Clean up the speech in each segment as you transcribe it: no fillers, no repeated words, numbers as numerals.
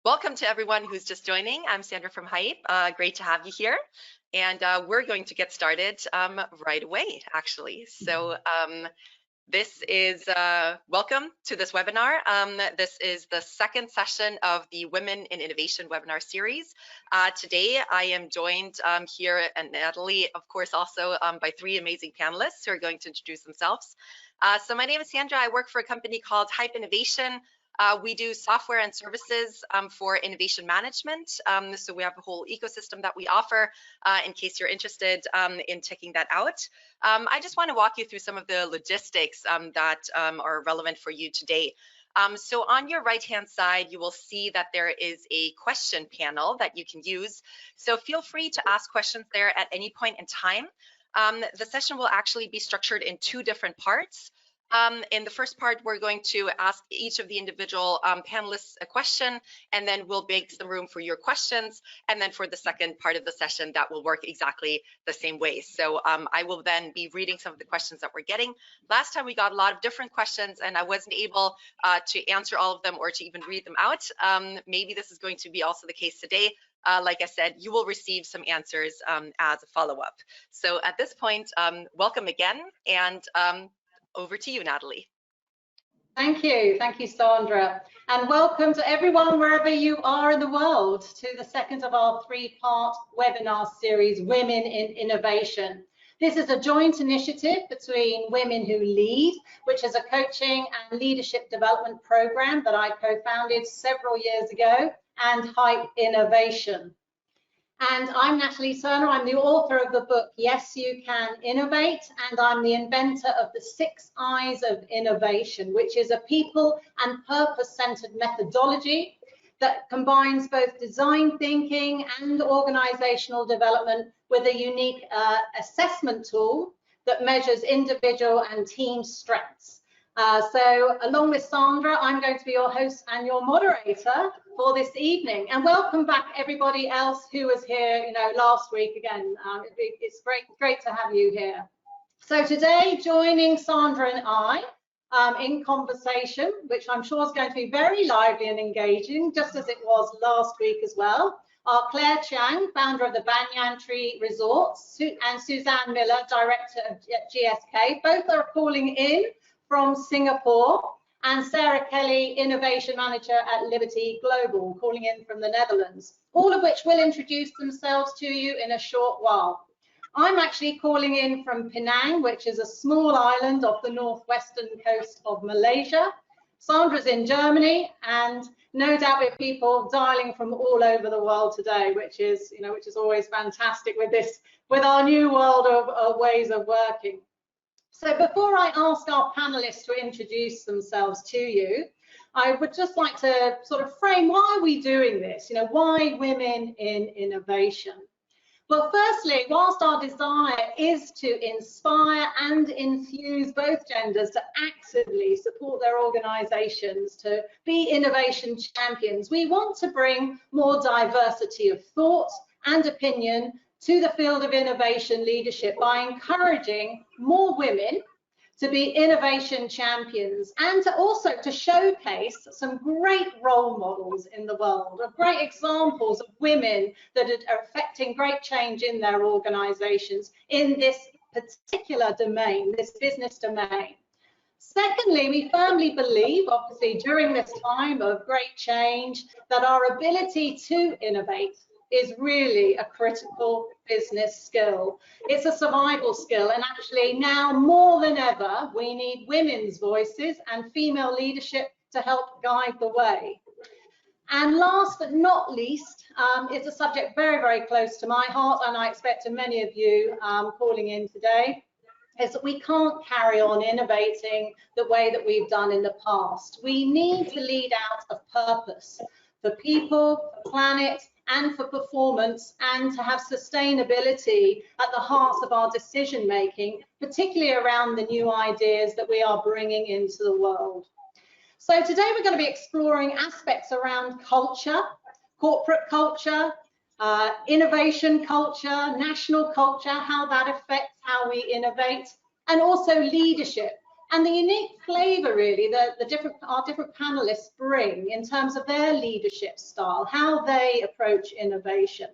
Welcome to everyone who's just joining. I'm Sandra from Hype. Great to have you here. And we're going to get started right away, actually. So this is welcome to this webinar. This is the second session of the Women in Innovation webinar series. Today, I am joined here at Natalie, of course, also by three amazing panelists who are going to introduce themselves. So my name is Sandra. I work for a company called Hype Innovation. We do software and services for innovation management. So we have a whole ecosystem that we offer in case you're interested in checking that out. I just want to walk you through some of the logistics that are relevant for you today. So on your right-hand side, you will see that there is a question panel that you can use. So feel free to ask questions there at any point in time. The session will actually be structured in two different parts. In the first part, we're going to ask each of the individual panelists a question, and then we'll make some room for your questions. And then for the second part of the session, that will work exactly the same way. So I will then be reading some of the questions that we're getting. Last time we got a lot of different questions, and I wasn't able to answer all of them or to even read them out. Maybe this is going to be also the case today. Like I said, you will receive some answers as a follow-up. So at this point, welcome again, and over to you, Natalie. Thank you, Sandra. And welcome to everyone, wherever you are in the world, to the second of our three-part webinar series, Women in Innovation. This is a joint initiative between Women Who Lead, which is a coaching and leadership development program that I co-founded several years ago, and Hype Innovation. And I'm Natalie Turner. I'm the author of the book, Yes, You Can Innovate, and I'm the inventor of the 6 Eyes of Innovation, which is a people and purpose-centered methodology that combines both design thinking and organizational development with a unique assessment tool that measures individual and team strengths. So along with Sandra, I'm going to be your host and your moderator for this evening. And welcome back everybody else who was here, last week again. It's great to have you here. So today, joining Sandra and I in conversation, which I'm sure is going to be very lively and engaging, just as it was last week as well, are Claire Chiang, founder of the Banyan Tree Resorts, and Suzanne Miller, director of GSK. Both are calling in from Singapore, and Sarah Kelly, Innovation Manager at Liberty Global, calling in from the Netherlands, all of which will introduce themselves to you in a short while. I'm actually calling in from Penang, which is a small island off the northwestern coast of Malaysia. Sandra's in Germany, and no doubt we have people dialing from all over the world today, which is always fantastic with our new world of ways of working. So before I ask our panelists to introduce themselves to you, I would just like to sort of frame, why are we doing this? Why women in innovation? Well, firstly, whilst our desire is to inspire and infuse both genders to actively support their organizations to be innovation champions, we want to bring more diversity of thought and opinion to the field of innovation leadership by encouraging more women to be innovation champions, and to also to showcase some great role models in the world, of great examples of women that are affecting great change in their organizations in this particular domain, this business domain. Secondly, we firmly believe, obviously, during this time of great change, that our ability to innovate is really a critical business skill. It's a survival skill, and actually now more than ever, we need women's voices and female leadership to help guide the way. And last but not least, is a subject very, very close to my heart, and I expect to many of you calling in today, is that we can't carry on innovating the way that we've done in the past. We need to lead out of purpose for people, for planet, and for performance, and to have sustainability at the heart of our decision making, particularly around the new ideas that we are bringing into the world. So today we're going to be exploring aspects around culture, corporate culture, innovation culture, national culture, how that affects how we innovate, and also leadership and the unique flavour really that our different panellists bring in terms of their leadership style, how they approach innovation,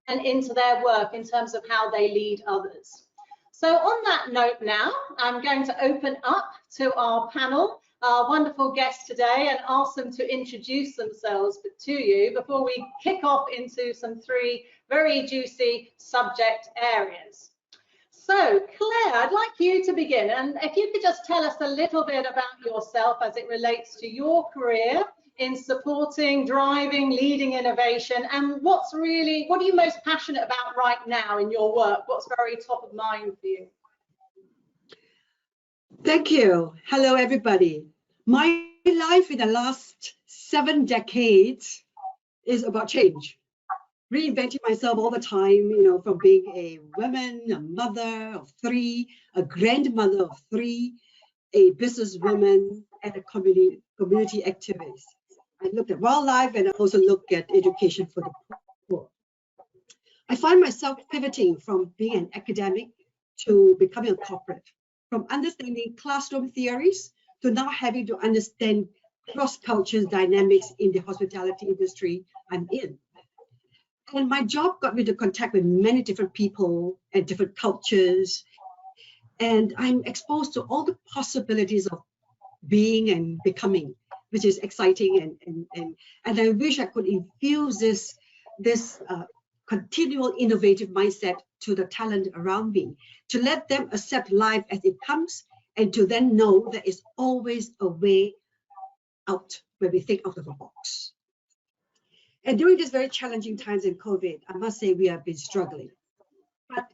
and into their work in terms of how they lead others. So on that note now, I'm going to open up to our panel, our wonderful guests today, and ask them to introduce themselves to you before we kick off into some 3 very juicy subject areas. So Claire, I'd like you to begin, and if you could just tell us a little bit about yourself as it relates to your career in supporting, driving, leading innovation, and what are you most passionate about right now in your work? What's very top of mind for you? Thank you. Hello, everybody. My life in the last 7 decades is about change. Reinventing myself all the time, from being a woman, a mother of 3, a grandmother of 3, a businesswoman, and a community activist. I looked at wildlife and I also look at education for the poor. I find myself pivoting from being an academic to becoming a corporate, from understanding classroom theories to now having to understand cross-culture dynamics in the hospitality industry I'm in. And my job got me to contact with many different people and different cultures. And I'm exposed to all the possibilities of being and becoming, which is exciting. And I wish I could infuse this continual innovative mindset to the talent around me, to let them accept life as it comes, and to then know there is always a way out when we think out of the box. And during these very challenging times in COVID, I must say we have been struggling. But,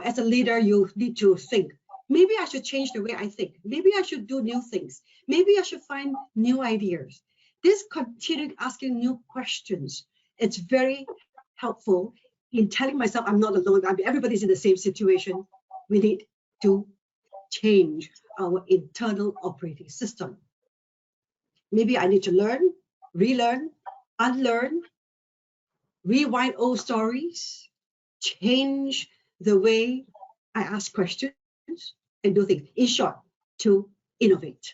as a leader, you need to think, maybe I should change the way I think. Maybe I should do new things. Maybe I should find new ideas. This continued asking new questions, it's very helpful in telling myself I'm not alone. Everybody's in the same situation. We need to change our internal operating system. Maybe I need to learn, relearn, unlearn, rewind old stories, change the way I ask questions and do things. In short, to innovate.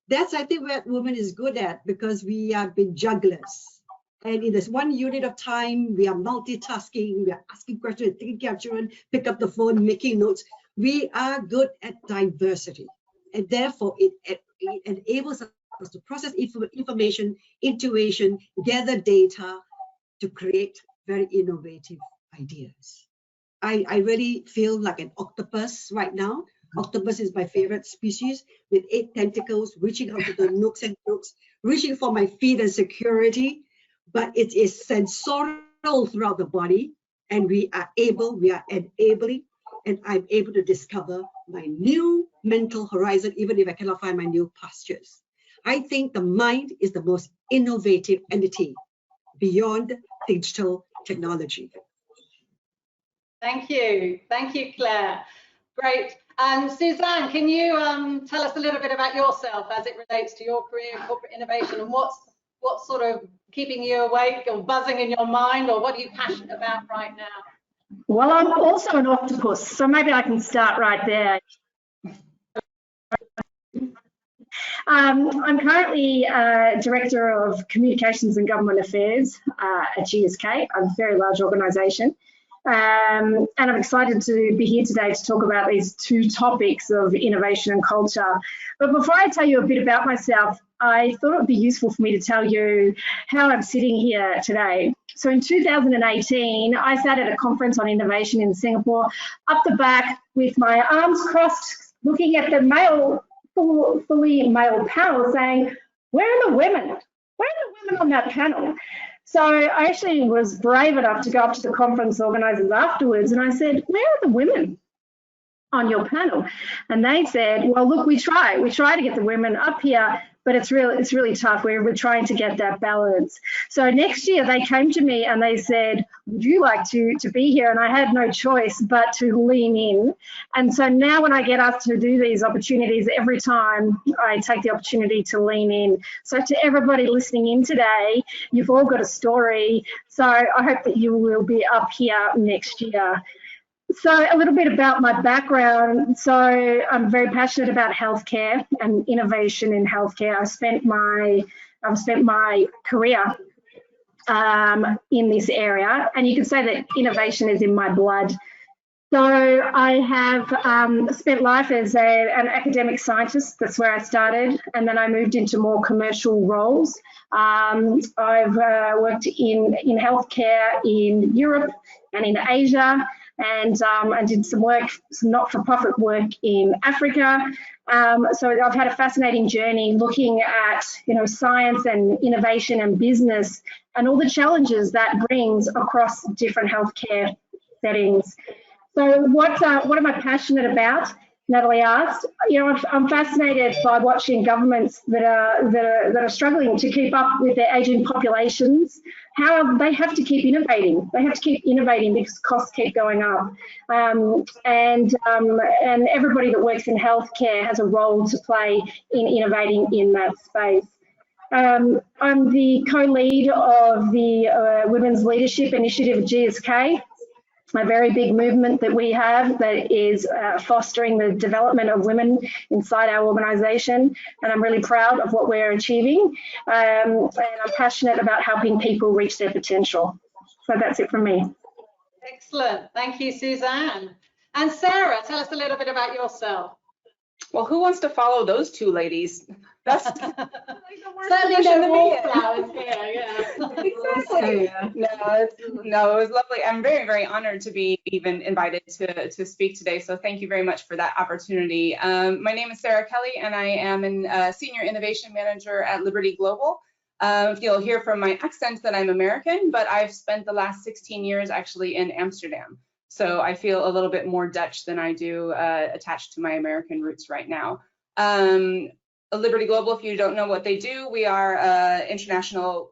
That's, I think, what women is good at, because we have been jugglers. And in this one unit of time, we are multitasking, we are asking questions, taking care of children, pick up the phone, making notes. We are good at diversity. And therefore, it enables us to process information, intuition, gather data to create very innovative ideas. I really feel like an octopus right now. Octopus is my favorite species, with 8 tentacles reaching out to the nooks and crooks, reaching for my feet and security. But it is sensorial throughout the body, and we are enabling, and I'm able to discover my new mental horizon, even if I cannot find my new pastures. I think the mind is the most innovative entity beyond digital technology. Thank you, Claire. Great. And Suzanne, can you tell us a little bit about yourself as it relates to your career in corporate innovation, and what's sort of keeping you awake or buzzing in your mind, or what are you passionate about right now? Well, I'm also an octopus, so maybe I can start right there. I'm currently Director of Communications and Government Affairs at GSK, a very large organisation. And I'm excited to be here today to talk about these 2 topics of innovation and culture. But before I tell you a bit about myself, I thought it would be useful for me to tell you how I'm sitting here today. So in 2018, I sat at a conference on innovation in Singapore, up the back with my arms crossed, looking at the fully male panel, saying, where are the women? Where are the women on that panel? So I actually was brave enough to go up to the conference organisers afterwards, and I said, where are the women on your panel? And they said, well, look, we try to get the women up here, but it's really tough. We're trying to get that balance. So next year they came to me and they said, would you like to be here? And I had no choice but to lean in. And so now when I get asked to do these opportunities, every time I take the opportunity to lean in. So to everybody listening in today, you've all got a story. So I hope that you will be up here next year. So a little bit about my background. So I'm very passionate about healthcare and innovation in healthcare. I've spent my career in this area, and you can say that innovation is in my blood. So I have spent life as an academic scientist. That's where I started, and then I moved into more commercial roles. I've worked in healthcare in Europe and in Asia, and I did some not-for-profit work in Africa. So I've had a fascinating journey looking at science and innovation and business and all the challenges that brings across different healthcare settings. So what am I passionate about? Natalie asked. I'm fascinated by watching governments that are struggling to keep up with their aging populations. How they have to keep innovating. They have to keep innovating because costs keep going up. And everybody that works in healthcare has a role to play in innovating in that space. I'm the co-lead of the Women's Leadership Initiative at GSK. A very big movement that we have that is fostering the development of women inside our organisation, and I'm really proud of what we're achieving, and I'm passionate about helping people reach their potential. So that's it from me. Excellent, thank you, Suzanne. And Sarah, tell us a little bit about yourself. Well, who wants to follow those two ladies? That's like the worst Certainly position no to be in. wallflowers here, yeah. Exactly. No, it was lovely. I'm very, very honored to be even invited to speak today. So thank you very much for that opportunity. My name is Sarah Kelly, and I am a Senior Innovation Manager at Liberty Global. You'll hear from my accent that I'm American, but I've spent the last 16 years actually in Amsterdam. So I feel a little bit more Dutch than I do attached to my American roots right now. Liberty Global, if you don't know what they do, we are an international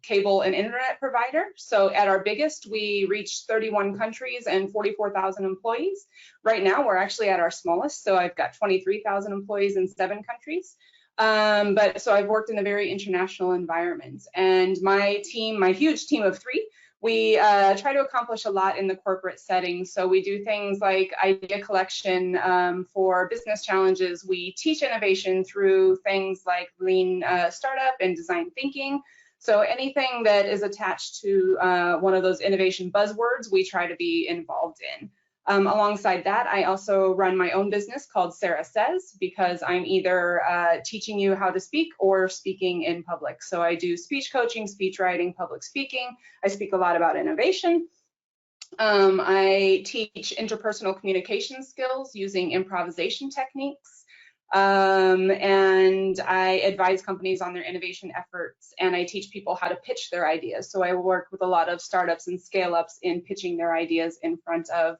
cable and internet provider. So at our biggest, we reach 31 countries and 44,000 employees. Right now, we're actually at our smallest. So I've got 23,000 employees in 7 countries. So I've worked in a very international environment. And my team, my huge team of 3, we try to accomplish a lot in the corporate setting. So we do things like idea collection for business challenges. We teach innovation through things like lean startup and design thinking. So anything that is attached to one of those innovation buzzwords, we try to be involved in. Alongside that, I also run my own business called Sarah Says, because I'm either teaching you how to speak or speaking in public. So I do speech coaching, speech writing, public speaking. I speak a lot about innovation. I teach interpersonal communication skills using improvisation techniques. And I advise companies on their innovation efforts, and I teach people how to pitch their ideas. So I work with a lot of startups and scale-ups in pitching their ideas in front of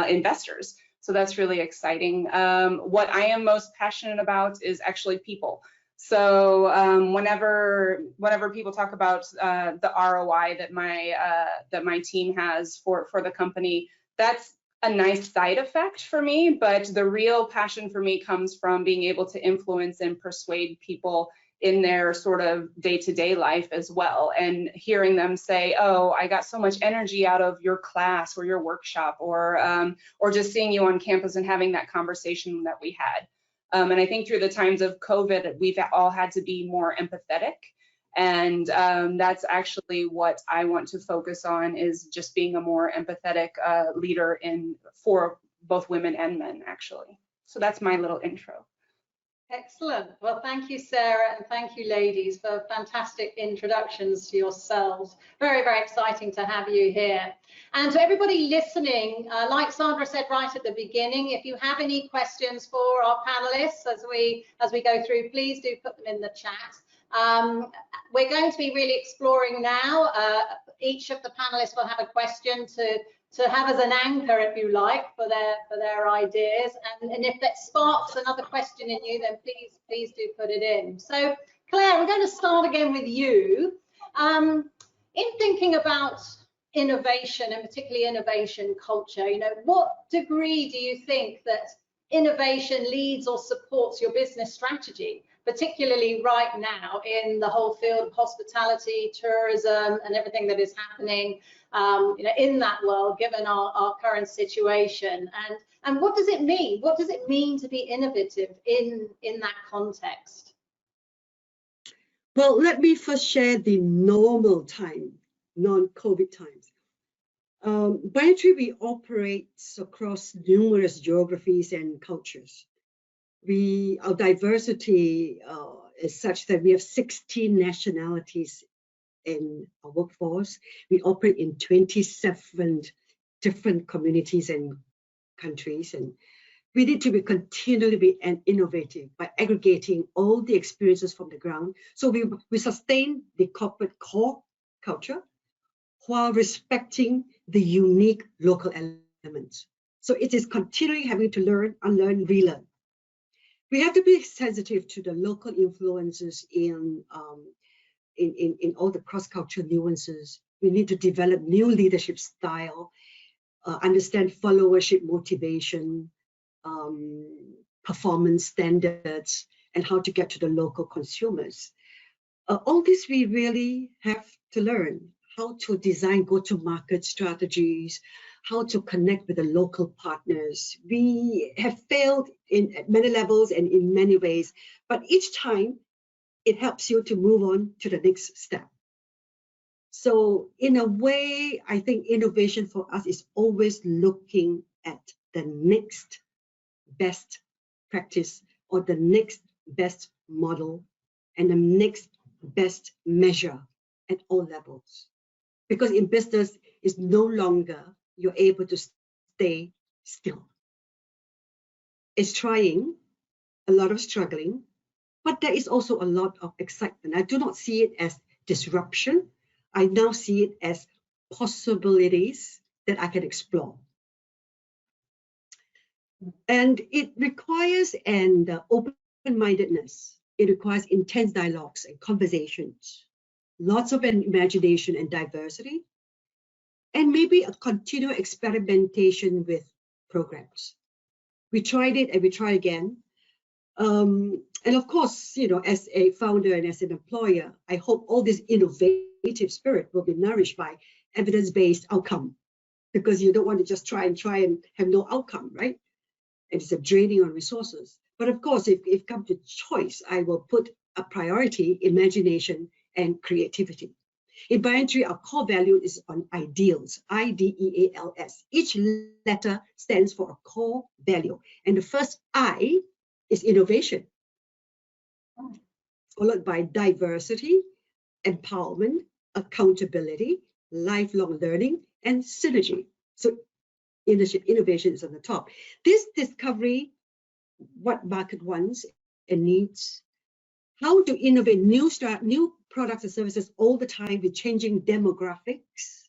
investors. So that's really exciting. What I am most passionate about is actually people. So whenever people talk about the ROI that my team has for the company, that's a nice side effect for me, but the real passion for me comes from being able to influence and persuade people in their sort of day-to-day life as well, and hearing them say, oh, I got so much energy out of your class or your workshop, or just seeing you on campus and having that conversation that we had. And I think through the times of COVID, we've all had to be more empathetic. And that's actually what I want to focus on, is just being a more empathetic leader for both women and men, actually. So that's my little intro. Excellent. Well, thank you, Sarah, and thank you, ladies, for fantastic introductions to yourselves. Very, very exciting to have you here. And to everybody listening, like Sandra said right at the beginning, if you have any questions for our panelists as we go through, please do put them in the chat. We're going to be really exploring now. Each of the panelists will have a question to have as an anchor, if you like, for their ideas. And if that sparks another question in you, then please do put it in. So Claire, we're going to start again with you. In thinking about innovation, and particularly innovation culture, what degree do you think that innovation leads or supports your business strategy? particularly right now in the whole field of hospitality, tourism, and everything that is happening in that world, given our current situation. And what does it mean? What does it mean to be innovative in that context? Well, let me first share the normal time, non-COVID times. Braintree, we operate across numerous geographies and cultures. Our diversity is such that we have 16 nationalities in our workforce. We operate in 27 different communities and countries, and we need to be continually be innovative by aggregating all the experiences from the ground. So we sustain the corporate core culture while respecting the unique local elements. So it is continually having to learn, unlearn, relearn. We have to be sensitive to the local influences in all the cross-cultural nuances. We need to develop new leadership style, understand followership motivation, performance standards, and how to get to the local consumers. All this we really have to learn, how to design go-to-market strategies, how to connect with the local partners. We have failed at many levels and in many ways, but each time it helps you to move on to the next step. So in a way, I think innovation for us is always looking at the next best practice or the next best model and the next best measure at all levels. Because in business, it's no longer you're able to stay still. It's trying, a lot of struggling, but there is also a lot of excitement. I do not see it as disruption. I now see it as possibilities that I can explore. And it requires an open-mindedness. It requires intense dialogues and conversations, lots of imagination and diversity, and maybe a continual experimentation with programs. We tried it and we try again. And of course, as a founder and as an employer, I hope all this innovative spirit will be nourished by evidence-based outcome, because you don't want to just try and have no outcome, right? And it's a draining on resources. But of course, if it comes to choice, I will put a priority, imagination, and creativity. In Braintree, our core value is on ideals, I-D-E-A-L-S. Each letter stands for a core value. And the first I is innovation, followed by diversity, empowerment, accountability, lifelong learning, and synergy. So innovation is on the top. This discovery, what market wants and needs, how to innovate new products and services all the time with changing demographics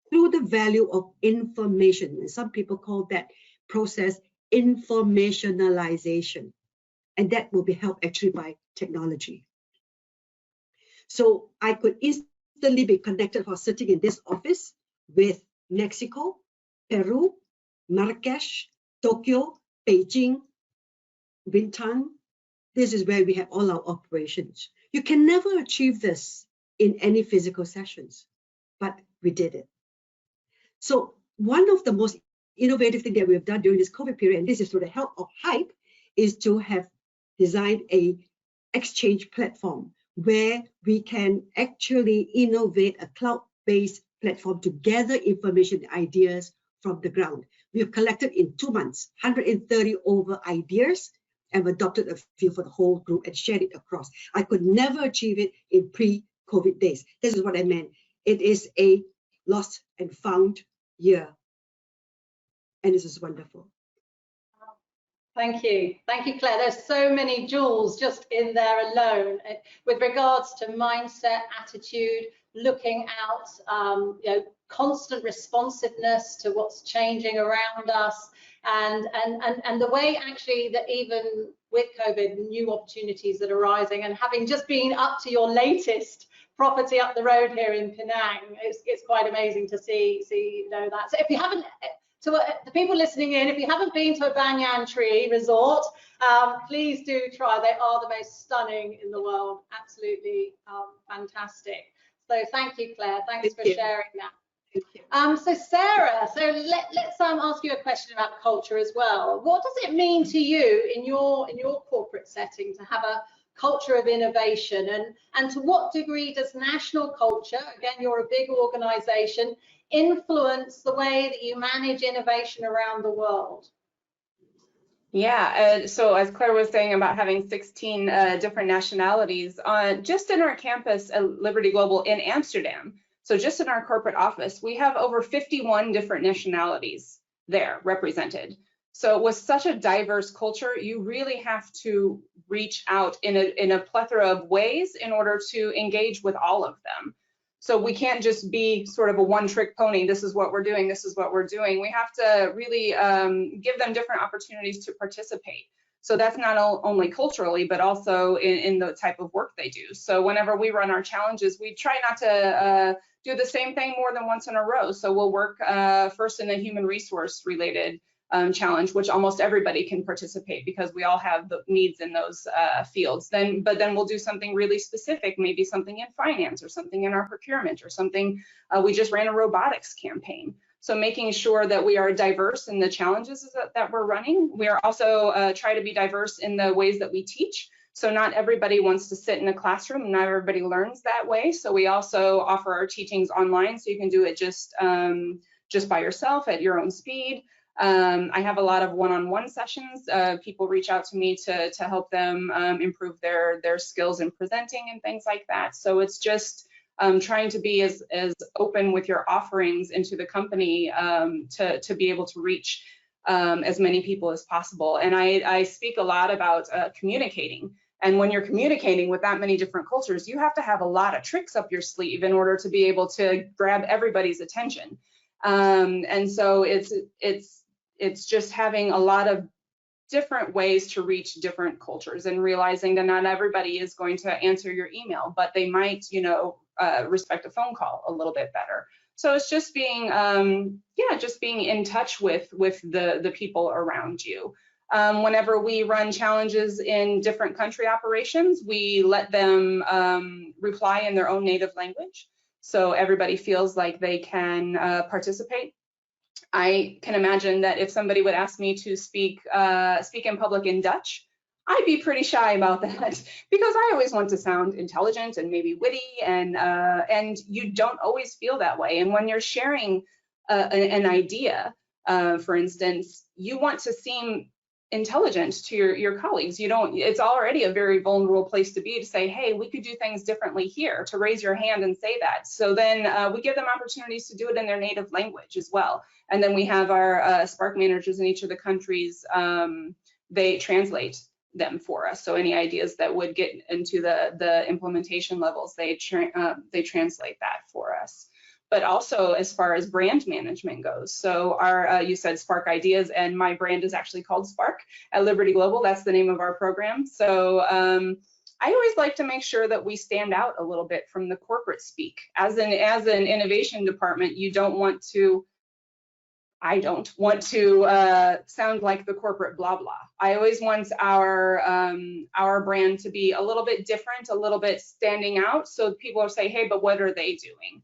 through the value of information. And some people call that process informationalization. And that will be helped actually by technology. So I could instantly be connected while sitting in this office with Mexico, Peru, Marrakesh, Tokyo, Beijing, Bintan. This is where we have all our operations. You can never achieve this in any physical sessions, but we did it. So one of the most innovative things that we have done during this COVID period, and this is through the help of Hype, is to have designed a exchange platform where we can actually innovate a cloud-based platform to gather information and ideas from the ground. We have collected in 2 months, 130 over ideas, and adopted a few for the whole group and shared it across. I could never achieve it in pre-COVID days. This is what I meant. It is a lost and found year. And this is wonderful. Thank you. Thank you, Claire. There's so many jewels just in there alone with regards to mindset, attitude, looking out, constant responsiveness to what's changing around us, and the way actually that even with COVID, new opportunities that are rising, and having just been up to your latest property up the road here in Penang, it's quite amazing to see that. So if you haven't To the people listening in, if you haven't been to a Banyan Tree resort, please do try. They are the most stunning in the world. Absolutely fantastic. So thank you, Claire. Thanks for sharing that. Thank you. So Sarah, let's ask you a question about culture as well. What does it mean to you in your corporate setting to have a culture of innovation, and to what degree does national culture, again, you're a big organization, influence the way that you manage innovation around the world? Yeah, so as Claire was saying about having 16 different nationalities, just in our campus at Liberty Global in Amsterdam, so just in our corporate office, we have over 51 different nationalities there represented. So with such a diverse culture, you really have to reach out in a plethora of ways in order to engage with all of them. So we can't just be sort of a one-trick pony. This is what we're doing. This is what we're doing. We have to really give them different opportunities to participate. So that's not only culturally, but also in the type of work they do. So whenever we run our challenges, we try not to do the same thing more than once in a row. So we'll work first in a human resource related challenge, which almost everybody can participate because we all have the needs in those fields. But then we'll do something really specific, maybe something in finance or something in our procurement or something. We just ran a robotics campaign. So making sure that we are diverse in the challenges that we're running. We are also try to be diverse in the ways that we teach. So not everybody wants to sit in a classroom, not everybody learns that way. So we also offer our teachings online, so you can do it just by yourself at your own speed. I have a lot of one-on-one sessions. People reach out to me to help them improve their skills in presenting and things like that. So it's just trying to be as open with your offerings into the company to be able to reach as many people as possible. And I speak a lot about communicating. And when you're communicating with that many different cultures, you have to have a lot of tricks up your sleeve in order to be able to grab everybody's attention. And so it's just having a lot of different ways to reach different cultures and realizing that not everybody is going to answer your email, but they might, respect a phone call a little bit better. So it's just being, just being in touch with the people around you. Whenever we run challenges in different country operations, we let them reply in their own native language. So everybody feels like they can participate. I can imagine that if somebody would ask me to speak in public in Dutch, I'd be pretty shy about that because I always want to sound intelligent and maybe witty, and you don't always feel that way. And when you're sharing an idea, for instance, you want to seem intelligent to your colleagues. It's already a very vulnerable place to be to say, hey, we could do things differently here, to raise your hand and say that. So then we give them opportunities to do it in their native language as well. And then we have our Spark managers in each of the countries, they translate them for us. So any ideas that would get into the implementation levels, they translate that for us. But also as far as brand management goes. So our, you said Spark Ideas, and my brand is actually called Spark at Liberty Global. That's the name of our program. So I always like to make sure that we stand out a little bit from the corporate speak. As an innovation department, I don't want to sound like the corporate blah blah. I always want our brand to be a little bit different, a little bit standing out, so people will say, hey, but what are they doing?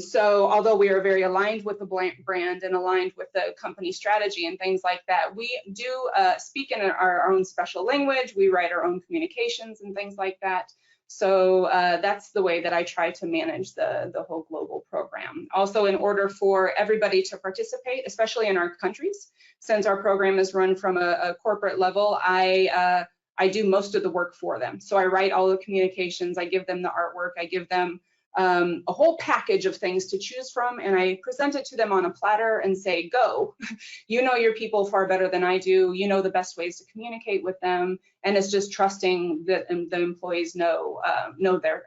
So although we are very aligned with the brand and aligned with the company strategy and things like that, we do speak in our own special language. We write our own communications and things like that. So that's the way that I try to manage the whole global program. Also, in order for everybody to participate, especially in our countries, since our program is run from a corporate level, I do most of the work for them. So I write all the communications, I give them the artwork, I give them a whole package of things to choose from, and I present it to them on a platter and say, go. You know your people far better than I do. You know the best ways to communicate with them, and it's just trusting that the employees know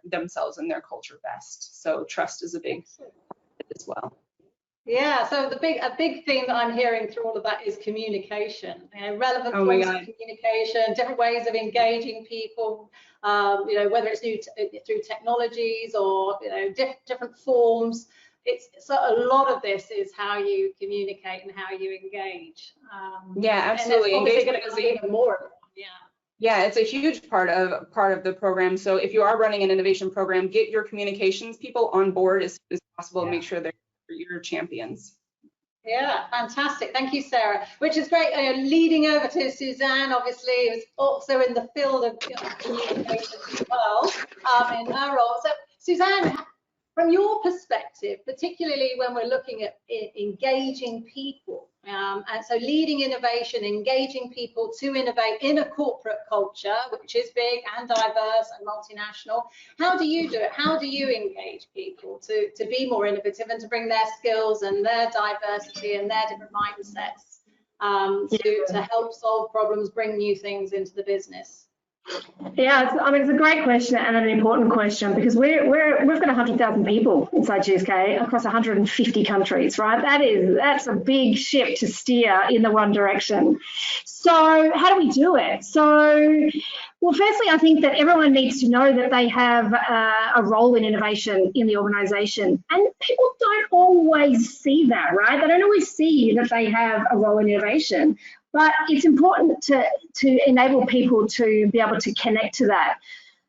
themselves and their culture best. So trust is a big as well. Yeah, so a big theme that I'm hearing through all of that is communication. Relevant forms of communication, different ways of engaging people. Whether it's through technologies or different forms. so a lot of this is how you communicate and how you engage. Yeah, absolutely. And it's obviously going Engagement to is come even more. Yeah. Yeah, it's a huge part of the program. So if you are running an innovation program, get your communications people on board as soon as possible. Make sure they're your champions. Yeah, fantastic. Thank you, Sarah. Which is great. Leading over to Suzanne, obviously, who's also in the field of communications as well, in her role. So, Suzanne, from your perspective, particularly when we're looking at engaging people, and so leading innovation, engaging people to innovate in a corporate culture, which is big and diverse and multinational, how do you do it? How do you engage people to be more innovative and to bring their skills and their diversity and their different mindsets to help solve problems, bring new things into the business? Yeah, I mean, it's a great question and an important question, because we've got 100,000 people inside GSK across 150 countries, right? That's a big ship to steer in the one direction. So how do we do it? So, well, firstly, I think that everyone needs to know that they have a role in innovation in the organisation, and people don't always see that, right? They don't always see that they have a role in innovation. But it's important to enable people to be able to connect to that.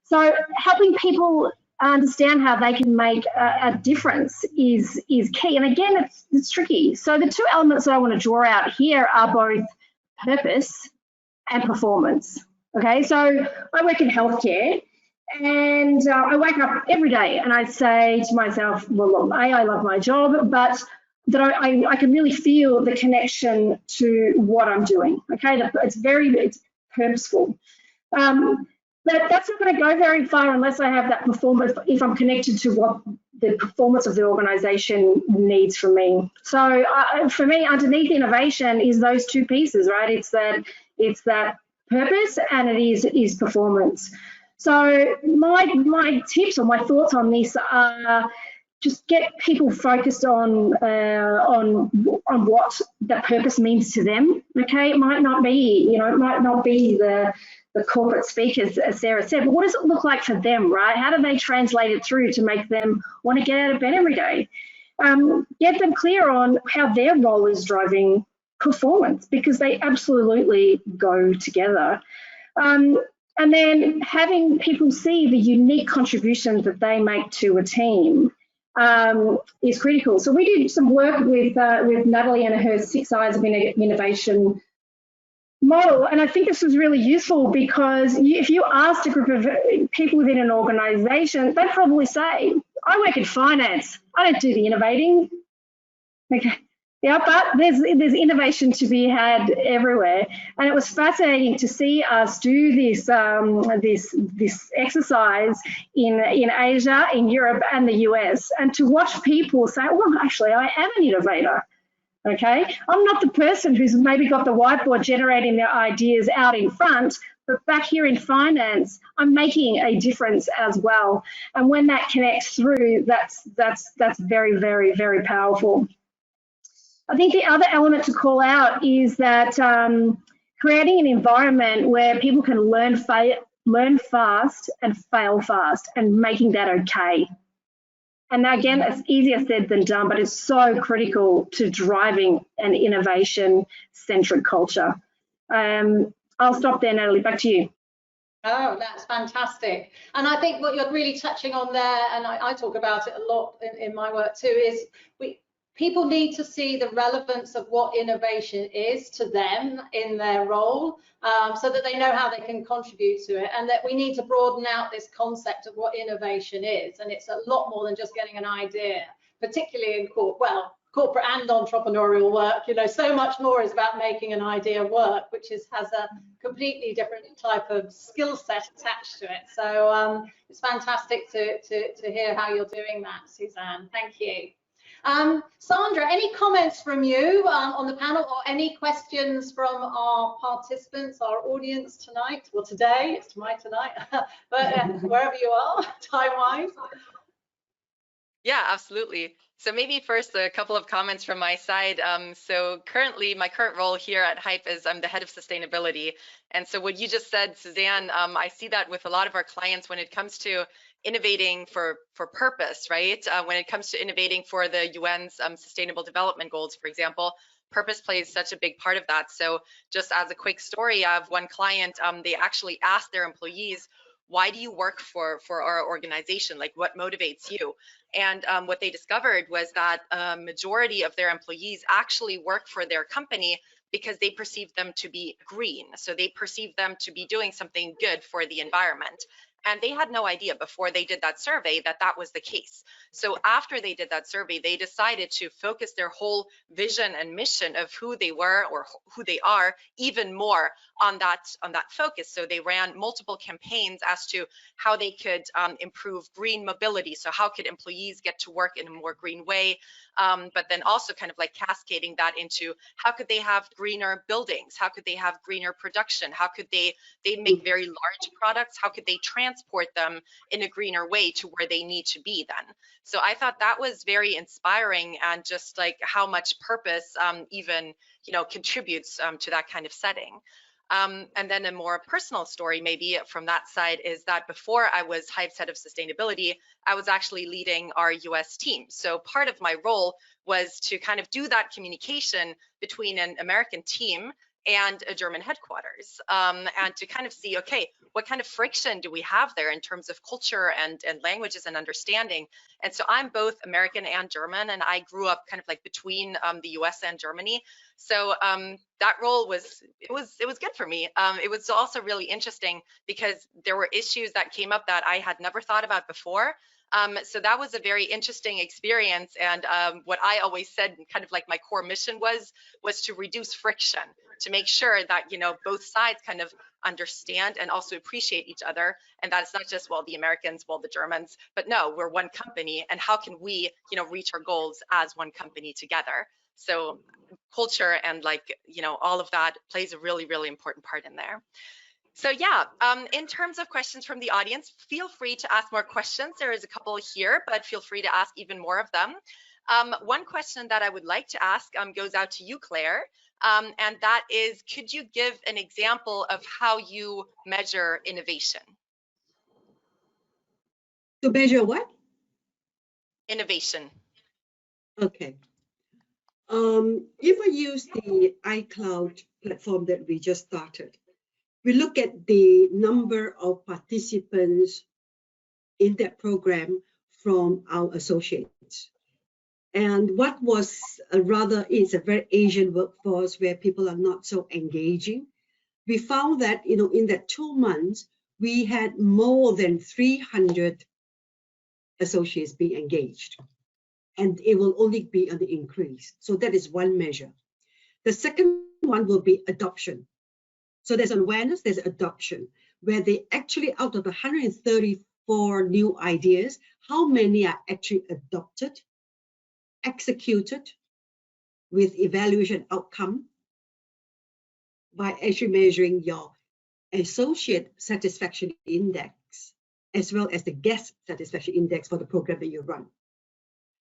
So helping people understand how they can make a difference is key. And again, it's tricky. So the two elements that I want to draw out here are both purpose and performance. Okay, so I work in healthcare, and I wake up every day and I say to myself, well, look, I love my job, but that I can really feel the connection to what I'm doing. Okay, it's purposeful. But that's not going to go very far unless I have that performance, if I'm connected to what the performance of the organisation needs from me. So for me, underneath innovation is those two pieces, right? It's that purpose and it is performance. So my tips or my thoughts on this are, just get people focused on what that purpose means to them. Okay, it might not be, the corporate speakers, as Sarah said, but what does it look like for them, right? How do they translate it through to make them want to get out of bed every day? Get them clear on how their role is driving performance, because they absolutely go together. And then having people see the unique contributions that they make to a team is critical. So we did some work with Natalie and her 6 Eyes of Innovation model, and I think this was really useful, because if you asked a group of people within an organisation, they'd probably say, I work in finance, I don't do the innovating. Okay. Yeah, but there's innovation to be had everywhere, and it was fascinating to see us do this this exercise in Asia, in Europe, and the US, and to watch people say, "Well, actually, I am an innovator." Okay, I'm not the person who's maybe got the whiteboard generating their ideas out in front, but back here in finance, I'm making a difference as well. And when that connects through, that's very, very, very powerful. I think the other element to call out is that creating an environment where people can learn fast and fail fast, and making that okay. And again, it's easier said than done, but it's so critical to driving an innovation-centric culture. I'll stop there, Natalie, back to you. Oh, that's fantastic. And I think what you're really touching on there, and I talk about it a lot in my work too, is people need to see the relevance of what innovation is to them in their role, so that they know how they can contribute to it, and that we need to broaden out this concept of what innovation is. And it's a lot more than just getting an idea, particularly in corporate and entrepreneurial work. So much more is about making an idea work, which has a completely different type of skill set attached to it. So it's fantastic to hear how you're doing that, Suzanne. Thank you. Sandra, any comments from you on the panel, or any questions from our participants, our audience tonight? Well, today, it's tonight, but wherever you are, time-wise. Yeah, absolutely. So maybe first a couple of comments from my side. So currently, my current role here at Hype is I'm the head of sustainability. And so what you just said, Suzanne, I see that with a lot of our clients when it comes to innovating for purpose, right? When it comes to innovating for the UN's Sustainable Development Goals, for example, purpose plays such a big part of that. So just as a quick story of one client, they actually asked their employees, why do you work for our organization? Like, what motivates you? And what they discovered was that a majority of their employees actually work for their company because they perceive them to be green. So they perceive them to be doing something good for the environment. And they had no idea before they did that survey that that was the case. So after they did that survey, they decided to focus their whole vision and mission of who they were or who they are even more on that focus. So they ran multiple campaigns as to how they could improve green mobility. So how could employees get to work in a more green way? But then also kind of like cascading that into how could they have greener buildings? How could they have greener production? How could they make very large products? How could they transport them in a greener way to where they need to be then? So I thought that was very inspiring, and just like how much purpose even, you know, contributes to that kind of setting. And then a more personal story maybe from that side is that before I was Hive's head of sustainability, I was actually leading our US team. So part of my role was to kind of do that communication between an American team and a German headquarters, and to kind of see, okay, what kind of friction do we have there in terms of culture and languages and understanding? And so I'm both American and German, and I grew up kind of like between the US and Germany. So that role was good for me. It was also really interesting because there were issues that came up that I had never thought about before. So that was a very interesting experience. And what I always said, kind of like my core mission was to reduce friction, to make sure that, you know, both sides kind of understand and also appreciate each other. And that's not just, well, the Americans, well, the Germans, but no, we're one company. And how can we, you know, reach our goals as one company together? So culture and like, you know, all of that plays a really, really important part in there. So yeah, in terms of questions from the audience, feel free to ask more questions. There is a couple here, but feel free to ask even more of them. One question that I would like to ask goes out to you, Claire, and that is, could you give an example of how you measure innovation? To measure what? Innovation. Okay. If I use the iCloud platform that we just started, we look at the number of participants in that program from our associates. And what was it's a very Asian workforce where people are not so engaging. We found that, you know, in that 2 months, we had more than 300 associates being engaged, and it will only be on the increase. So that is one measure. The second one will be adoption. So there's awareness, there's adoption, where they actually, out of 134 new ideas, how many are actually adopted, executed with evaluation outcome by actually measuring your associate satisfaction index, as well as the guest satisfaction index for the program that you run.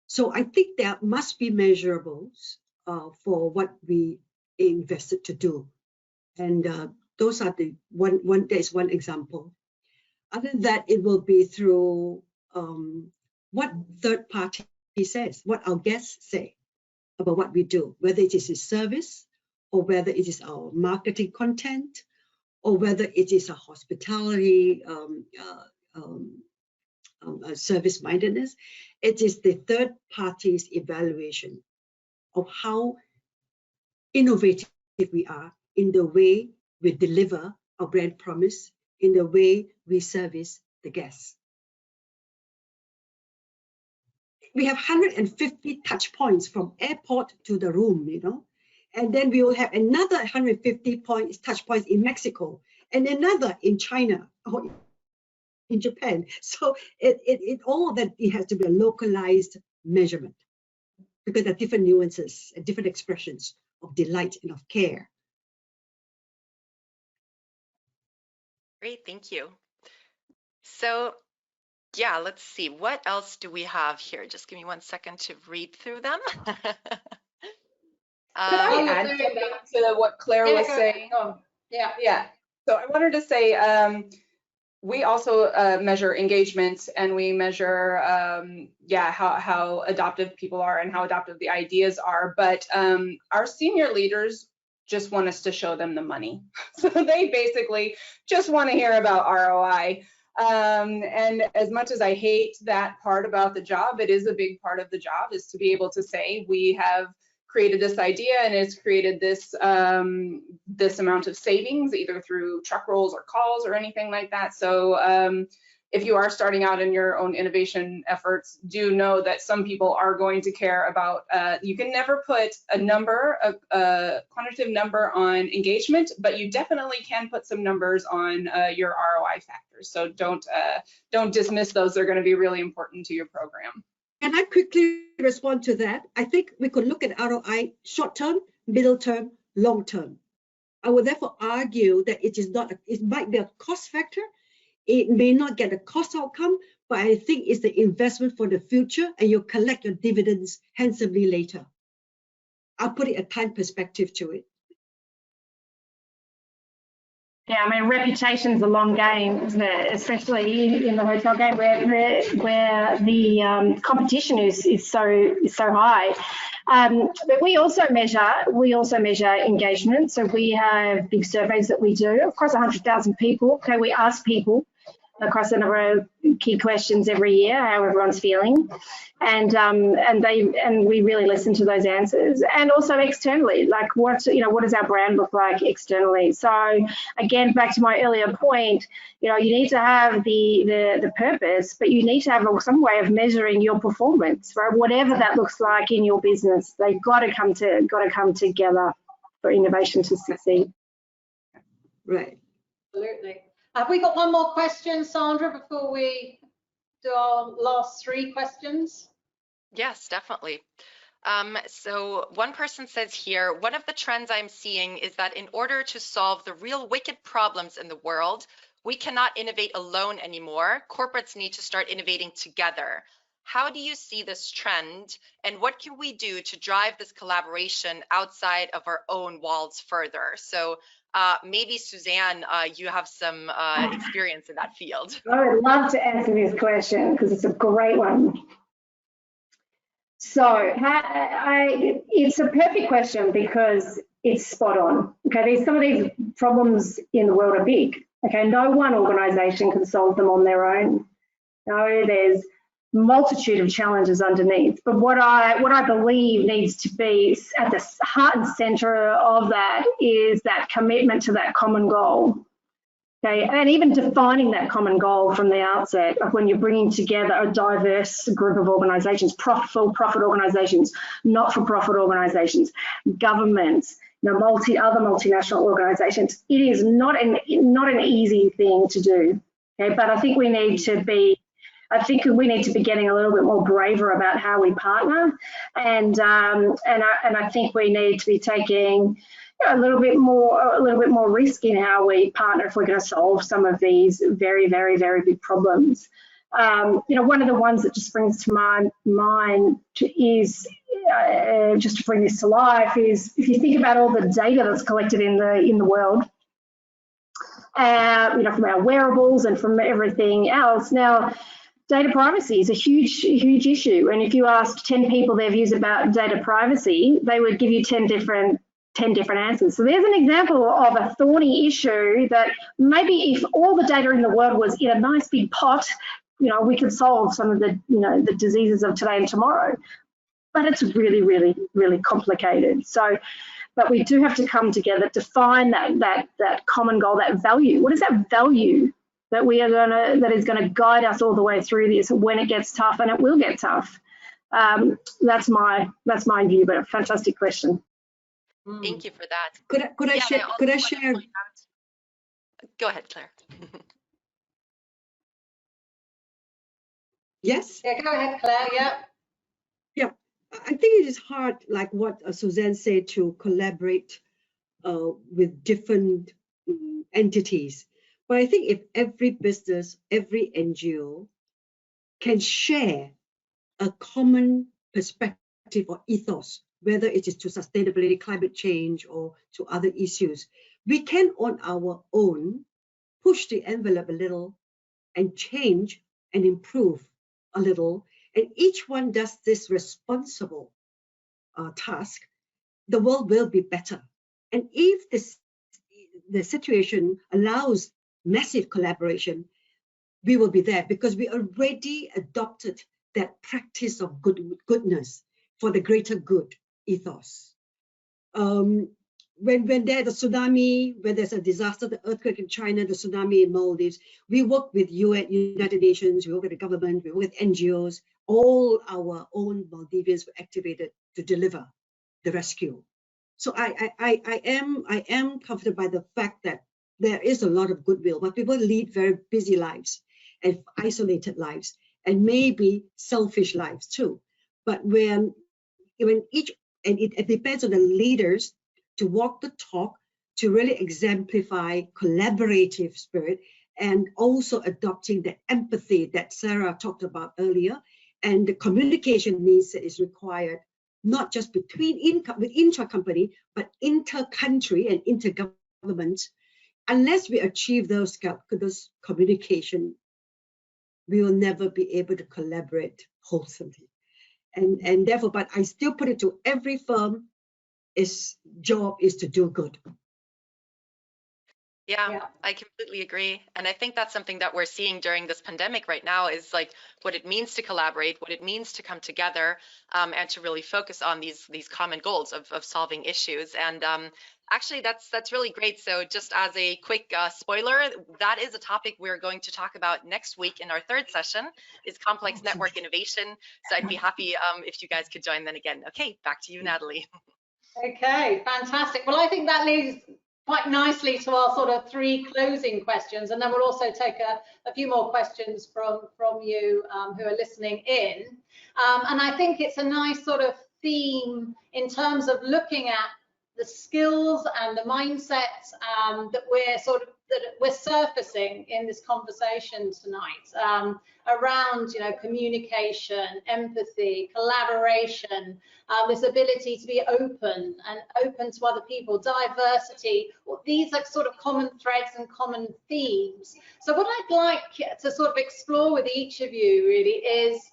So I think there must be measurables for what we invested to do. And those are the there's one example. Other than that, it will be through what third party says, what our guests say about what we do, whether it is a service or whether it is our marketing content or whether it is a hospitality service mindedness. It is the third party's evaluation of how innovative we are in the way we deliver our brand promise, in the way we service the guests. We have 150 touch points from airport to the room, you know, and then we will have another 150 touch points in Mexico and another in China or in Japan. So it has to be a localized measurement because there are different nuances and different expressions of delight and of care. Great, thank you. So yeah, let's see, what else do we have here? Just give me 1 second to read through them. Could I add to what Claire was saying? Yeah. Yeah. So I wanted to say, we also measure engagement, and we measure, how adoptive people are and how adoptive the ideas are. But our senior leaders just want us to show them the money. So they basically just want to hear about ROI. And as much as I hate that part about the job, it is a big part of the job, is to be able to say, we have created this idea and it's created this this amount of savings, either through truck rolls or calls or anything like that. So if you are starting out in your own innovation efforts, do know that some people are going to care about, you can never put a number, a quantitative number on engagement, but you definitely can put some numbers on your ROI factors. So don't dismiss those. They're going to be really important to your program. Can I quickly respond to that? I think we could look at ROI short term, middle term, long term. I would therefore argue that it is not, it might be a cost factor. It may not get a cost outcome, but I think it's the investment for the future, and you'll collect your dividends handsomely later. I'll put it a time perspective to it. Yeah, I mean, reputation's a long game, isn't it? Especially in the hotel game, where the competition is so high. But we also measure engagement. So we have big surveys that we do across 100,000 people. Okay, we ask people across a number of key questions every year how everyone's feeling, and we really listen to those answers. And also externally, like what does our brand look like externally? So again, back to my earlier point, you need to have the purpose, but you need to have some way of measuring your performance, right? Whatever that looks like in your business, they've got to come together for innovation to succeed. Right. Absolutely. Have we got one more question, Sandra, before we do our last 3 questions? Yes, definitely. So one person says here, one of the trends I'm seeing is that in order to solve the real wicked problems in the world, we cannot innovate alone anymore. Corporates need to start innovating together. How do you see this trend, and what can we do to drive this collaboration outside of our own walls further? So maybe Suzanne, you have some experience in that field. I would love to answer this question because it's a great one. So it's a perfect question because it's spot on. Okay, some of these problems in the world are big. Okay, no one organisation can solve them on their own. No, there's multitude of challenges underneath. But what I believe needs to be at the heart and centre of that is that commitment to that common goal. Okay, and even defining that common goal from the outset, like when you're bringing together a diverse group of organisations, for-profit organisations, not-for-profit organisations, governments, other multinational organisations, it is not an easy thing to do. Okay, but I think we need to be getting a little bit more braver about how we partner, and I think we need to be taking a little bit more risk in how we partner if we're going to solve some of these very, very, very big problems. One of the ones that just springs to my mind is just to bring this to life is if you think about all the data that's collected in the world, from our wearables and from everything else. Now, data privacy is a huge issue, and if you asked 10 people their views about data privacy, they would give you 10 different answers. So there's an example of a thorny issue that maybe if all the data in the world was in a nice big pot, we could solve some of the diseases of today and tomorrow. But it's really, really, really complicated. So, but we do have to come together to find that common goal, that value. What is that value that that is gonna guide us all the way through this when it gets tough, and it will get tough? That's my view, but a fantastic question. Thank you for that. Could I share? Go ahead, Claire. Yes? Yeah, go ahead, Claire. Yeah. Yeah, I think it is hard, like what Suzanne said, to collaborate with different entities. But I think if every business, every NGO can share a common perspective or ethos, whether it is to sustainability, climate change, or to other issues, we can on our own push the envelope a little and change and improve a little, and each one does this responsible task, the world will be better. And if the situation allows massive collaboration, we will be there because we already adopted that practice of goodness for the greater good ethos. When there's a tsunami, when there's a disaster, the earthquake in China, the tsunami in Maldives, we work with United Nations, we work with the government, we work with NGOs. All our own Maldivians were activated to deliver the rescue. So I am comforted by the fact that there is a lot of goodwill, but people lead very busy lives and isolated lives and maybe selfish lives too. But when each, and it depends on the leaders to walk the talk, to really exemplify collaborative spirit, and also adopting the empathy that Sarah talked about earlier, and the communication needs that is required, not just between intra-company, but inter-country and inter-government. Unless we achieve those communication, we will never be able to collaborate wholesomely. And therefore, but I still put it to every firm, job is to do good. Yeah, I completely agree. And I think that's something that we're seeing during this pandemic right now is like what it means to collaborate, what it means to come together, and to really focus on these common goals of solving issues. And actually, that's really great. So just as a quick spoiler, that is a topic we're going to talk about next week in our third session, is complex network innovation. So I'd be happy if you guys could join then again. Okay, back to you, Natalie. Okay, fantastic. Well, I think that leads quite nicely to our sort of 3 closing questions, and then we'll also take a few more questions from you who are listening in. And I think it's a nice sort of theme in terms of looking at the skills and the mindsets that we're surfacing in this conversation tonight around, you know, communication, empathy, collaboration, this ability to be open to other people, diversity. These are sort of common threads and common themes. So what I'd like to sort of explore with each of you really is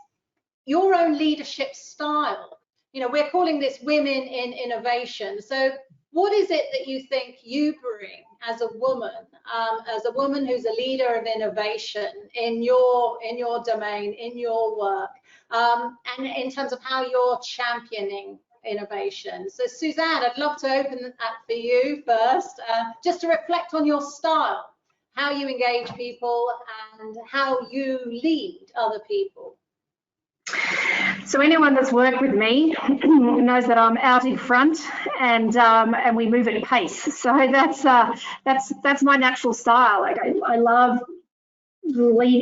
your own leadership style. You know, we're calling this Women in Innovation. So what is it that you think you bring as a woman who's a leader of innovation in your domain, in your work, and in terms of how you're championing innovation? So Suzanne, I'd love to open that for you first, just to reflect on your style, how you engage people and how you lead other people. So anyone that's worked with me knows that I'm out in front and we move at pace. So that's my natural style. Like I love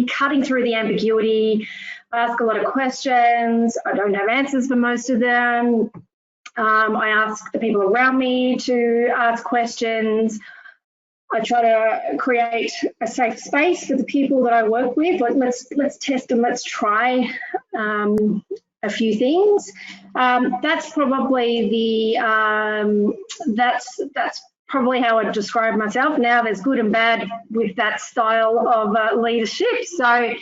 cutting through the ambiguity. I ask a lot of questions. I don't have answers for most of them. I ask the people around me to ask questions. I try to create a safe space for the people that I work with. Like let's test and let's try a few things. That's probably that's probably how I describe myself. Now there's good and bad with that style of leadership. So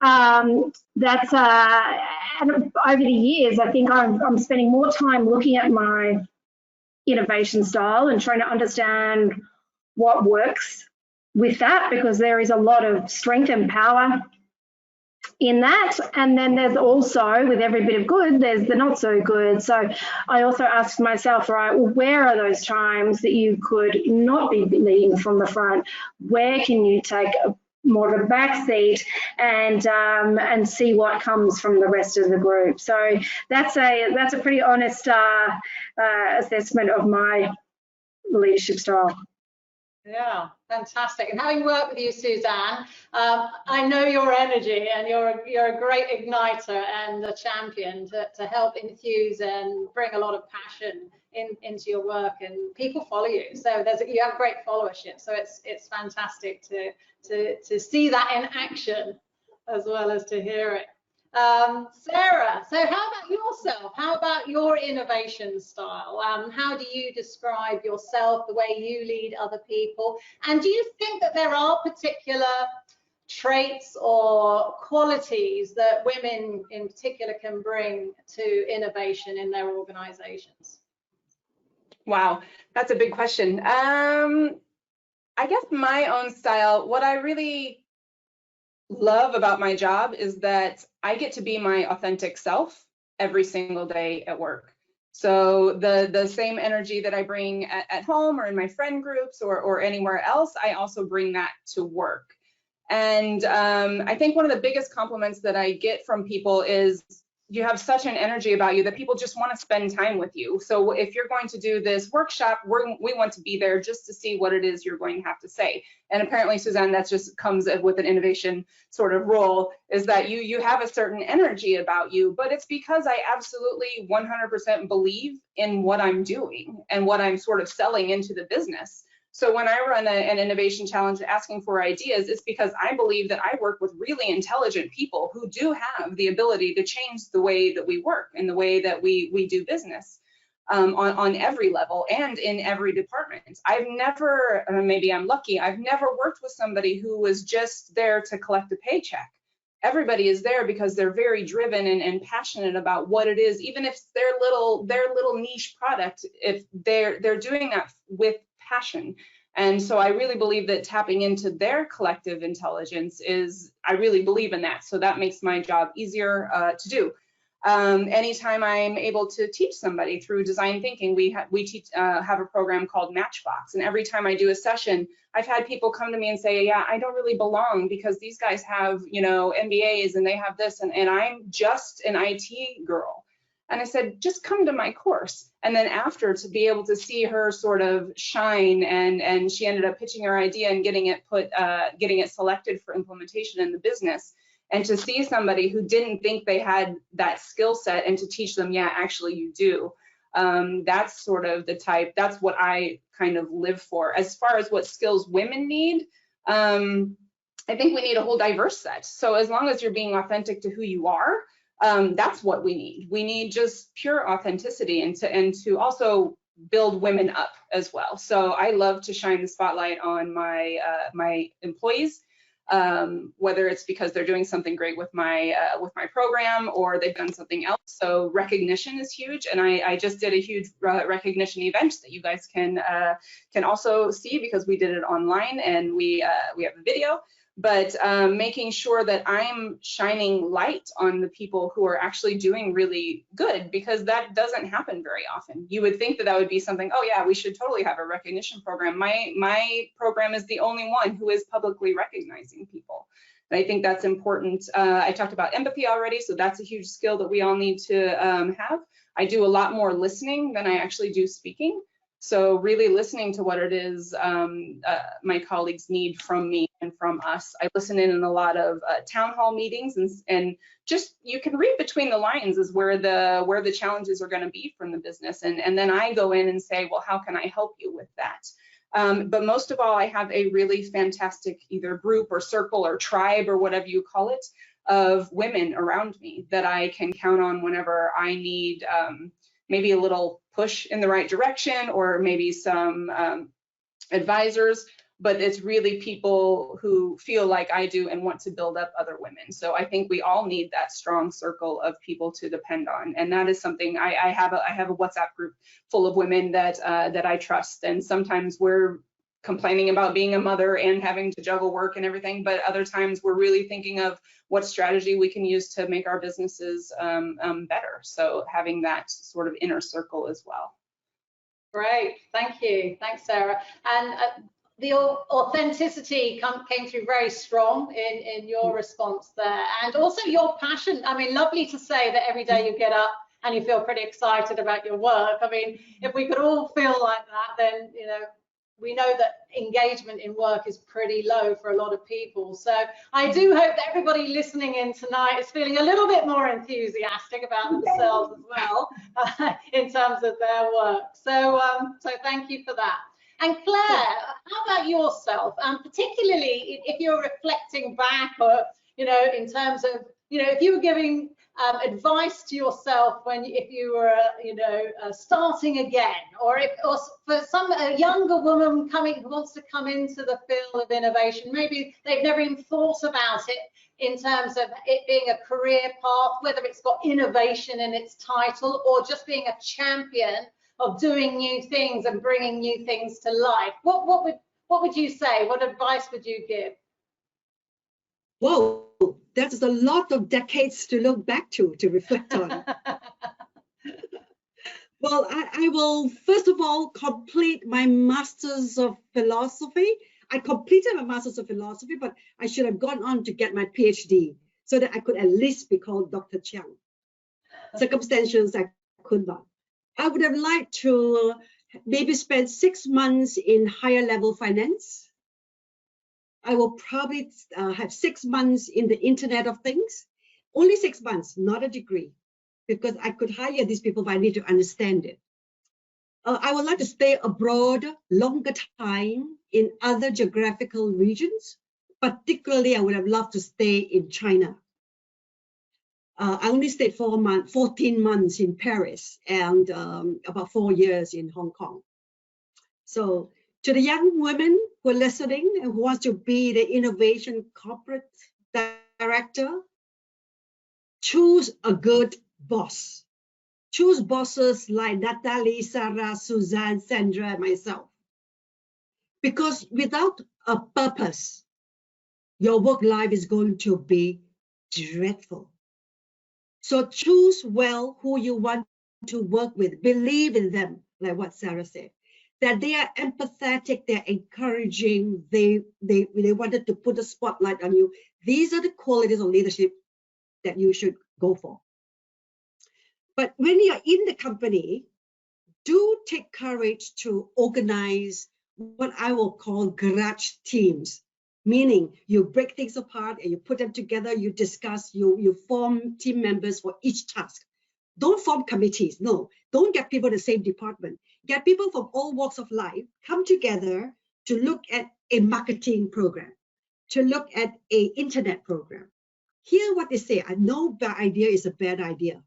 that's and over the years, I think I'm spending more time looking at my innovation style and trying to understand what works with that, because there is a lot of strength and power in that. And then there's also, with every bit of good, there's the not so good. So I also asked myself, right, well, where are those times that you could not be leading from the front? Where can you take more of a back seat and see what comes from the rest of the group? So that's a pretty honest assessment of my leadership style. Yeah, fantastic. And having worked with you, Suzanne, I know your energy, and you're a great igniter and a champion to help infuse and bring a lot of passion into your work, and people follow you. So you have great followership. So it's fantastic to see that in action as well as to hear it. Sarah, so how about yourself? How about your innovation style? How do you describe yourself, the way you lead other people? And do you think that there are particular traits or qualities that women in particular can bring to innovation in their organizations? Wow, that's a big question. I guess my own style, what I really love about my job is that I get to be my authentic self every single day at work. So the same energy that I bring at home or in my friend groups or anywhere else, I also bring that to work. And I think one of the biggest compliments that I get from people is you have such an energy about you that people just want to spend time with you. So if you're going to do this workshop, we want to be there just to see what it is you're going to have to say. And apparently, Suzanne, that just comes with an innovation sort of role, is that you have a certain energy about you, but it's because I absolutely 100% believe in what I'm doing and what I'm sort of selling into the business. So when I run an innovation challenge asking for ideas, it's because I believe that I work with really intelligent people who do have the ability to change the way that we work and the way that we do business on every level and in every department. I've never, maybe I'm lucky, I've never worked with somebody who was just there to collect a paycheck. Everybody is there because they're very driven and passionate about what it is, even if their little niche product, if they're doing that with passion. And so I really believe that tapping into their collective intelligence is, I really believe in that. So that makes my job easier to do. Anytime I'm able to teach somebody through design thinking, we have a program called Matchbox. And every time I do a session, I've had people come to me and say, yeah, I don't really belong because these guys have, you know, MBAs and they have this, and I'm just an IT girl. And I said, just come to my course. And then after, to be able to see her sort of shine, and she ended up pitching her idea and getting it selected for implementation in the business. And to see somebody who didn't think they had that skill set and to teach them, yeah, actually you do. That's sort of the type, that's what I kind of live for. As far as what skills women need, I think we need a whole diverse set. So as long as you're being authentic to who you are, that's what we need. We need just pure authenticity and to also build women up as well. So I love to shine the spotlight on my my employees, whether it's because they're doing something great with my program or they've done something else. So recognition is huge, and I just did a huge recognition event that you guys can also see because we did it online and we have a video. But making sure that I'm shining light on the people who are actually doing really good, because that doesn't happen very often. You would think that that would be something, oh yeah, we should totally have a recognition program. My program is the only one who is publicly recognizing people. And I think that's important. I talked about empathy already, so that's a huge skill that we all need to have. I do a lot more listening than I actually do speaking. So really listening to what it is my colleagues need from me and from us. I listen in a lot of town hall meetings, and just you can read between the lines is where the challenges are going to be from the business, and then I go in and say, well, how can I help you with that? But most of all, I have a really fantastic either group or circle or tribe or whatever you call it of women around me that I can count on whenever I need maybe a little push in the right direction or maybe some advisors, but it's really people who feel like I do and want to build up other women. So I think we all need that strong circle of people to depend on, and that is something I have a WhatsApp group full of women that I trust, and sometimes we're complaining about being a mother and having to juggle work and everything, but other times we're really thinking of what strategy we can use to make our businesses better. So having that sort of inner circle as well. Great, thank you. Thanks, Sarah. And the authenticity came through very strong in your response there, and also your passion. I mean, lovely to say that every day you get up and you feel pretty excited about your work. I mean, if we could all feel like that, then, you know, we know that engagement in work is pretty low for a lot of people. So I do hope that everybody listening in tonight is feeling a little bit more enthusiastic about themselves as well in terms of their work. So, so thank you for that. And Claire, how about yourself? Particularly if you're reflecting back, or, you know, in terms of if you were giving advice to yourself if you were, starting again, or for a younger woman who wants to come into the field of innovation, maybe they've never even thought about it in terms of it being a career path, whether it's got innovation in its title or just being a champion of doing new things and bringing new things to life. What would you say? What advice would you give? Whoa, that's a lot of decades to look back to reflect on. Well, I will first of all complete my Masters of Philosophy. I completed my Masters of Philosophy, but I should have gone on to get my PhD so that I could at least be called Dr. Chiang. Circumstances I could not. I would have liked to maybe spend 6 months in higher level finance. I will probably have 6 months in the Internet of Things. Only 6 months, not a degree, because I could hire these people, but I need to understand it. I would like to stay abroad longer time in other geographical regions. Particularly, I would have loved to stay in China. I only stayed 14 months in Paris and about 4 years in Hong Kong. So to the young women who are listening and who wants to be the innovation corporate director, choose a good boss. Choose bosses like Natalie, Sarah, Suzanne, Sandra, and myself. Because without a purpose, your work life is going to be dreadful. So choose well who you want to work with. Believe in them, like what Sarah said. That they are empathetic, they're encouraging, they wanted to put a spotlight on you. These are the qualities of leadership that you should go for. But when you're in the company, do take courage to organize what I will call garage teams, meaning you break things apart and you put them together, you discuss, you form team members for each task. Don't form committees, no. Don't get people in the same department. Get people from all walks of life, come together to look at a marketing program, to look at an internet program. Hear what they say. No bad idea is a bad idea,